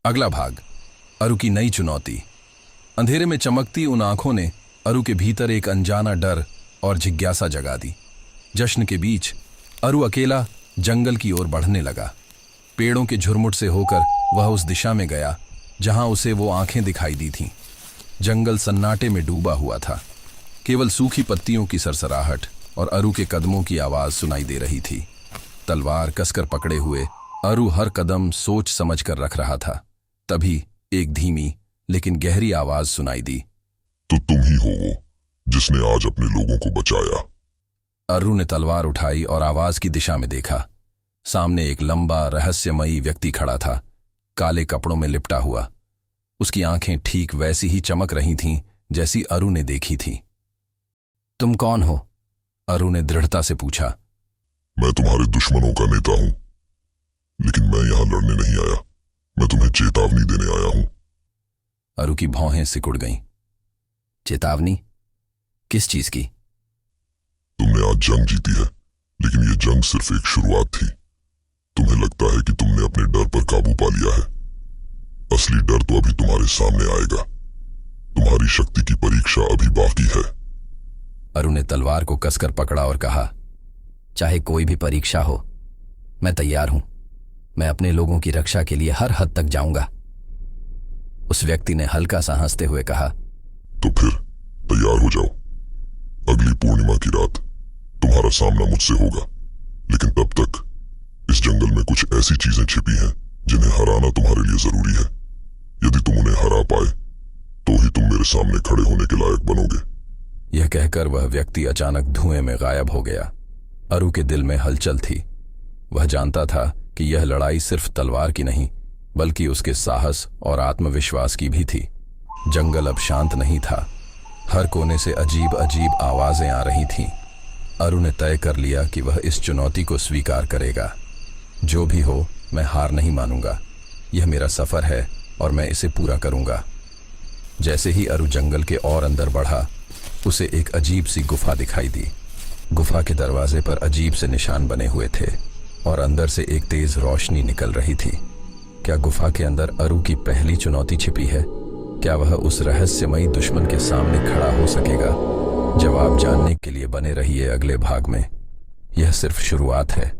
अगला भाग। अरु की नई चुनौती। अंधेरे में चमकती उन आंखों ने अरु के भीतर एक अनजाना डर और जिज्ञासा जगा दी। जश्न के बीच अरु अकेला जंगल की ओर बढ़ने लगा। पेड़ों के झुरमुट से होकर वह उस दिशा में गया जहां उसे वो आंखें दिखाई दी थीं। जंगल सन्नाटे में डूबा हुआ था। केवल सूखी पत्तियों की सरसराहट और अरु के कदमों की आवाज सुनाई दे रही थी। तलवार कसकर पकड़े हुए अरु हर कदम सोच समझ कर रख रहा था। तभी एक धीमी लेकिन गहरी आवाज सुनाई दी। तो तुम ही हो वो जिसने आज अपने लोगों को बचाया। अरु ने तलवार उठाई और आवाज की दिशा में देखा। सामने एक लंबा रहस्यमयी व्यक्ति खड़ा था, काले कपड़ों में लिपटा हुआ। उसकी आंखें ठीक वैसी ही चमक रही थीं जैसी अरु ने देखी थी। तुम कौन हो? अरु ने दृढ़ता से पूछा। मैं तुम्हारे दुश्मनों का नेता हूं, लेकिन मैं यहां लड़ने नहीं आया। मैं तुम्हें चेतावनी देने आया हूं। अरु की भौहें सिकुड़ गईं। चेतावनी? किस चीज की? तुमने आज जंग जीती है, लेकिन यह जंग सिर्फ एक शुरुआत थी। तुम्हें लगता है कि तुमने अपने डर पर काबू पा लिया है। असली डर तो अभी तुम्हारे सामने आएगा। तुम्हारी शक्ति की परीक्षा अभी बाकी है। अरु ने तलवार को कसकर पकड़ा और कहा, चाहे कोई भी परीक्षा हो, मैं तैयार हूं। मैं अपने लोगों की रक्षा के लिए हर हद तक जाऊंगा। उस व्यक्ति ने हल्का सा हंसते हुए कहा, तो फिर तैयार हो जाओ। अगली पूर्णिमा की रात तुम्हारा सामना मुझसे होगा, लेकिन तब तक इस जंगल में कुछ ऐसी चीजें छिपी हैं जिन्हें हराना तुम्हारे लिए जरूरी है। यदि तुम उन्हें हरा पाए तो ही तुम मेरे सामने खड़े होने के लायक बनोगे। यह कहकर वह व्यक्ति अचानक धुएं में गायब हो गया। अरु के दिल में हलचल थी। वह जानता था कि यह लड़ाई सिर्फ तलवार की नहीं, बल्कि उसके साहस और आत्मविश्वास की भी थी। जंगल अब शांत नहीं था। हर कोने से अजीब अजीब आवाजें आ रही थीं। अरु ने तय कर लिया कि वह इस चुनौती को स्वीकार करेगा। जो भी हो, मैं हार नहीं मानूंगा। यह मेरा सफर है और मैं इसे पूरा करूंगा। जैसे ही अरु जंगल के और अंदर बढ़ा, उसे एक अजीब सी गुफा दिखाई दी। गुफा के दरवाजे पर अजीब से निशान बने हुए थे और अंदर से एक तेज रोशनी निकल रही थी। क्या गुफा के अंदर अरु की पहली चुनौती छिपी है? क्या वह उस रहस्यमयी दुश्मन के सामने खड़ा हो सकेगा? जवाब जानने के लिए बने रहिए अगले भाग में। यह सिर्फ शुरुआत है।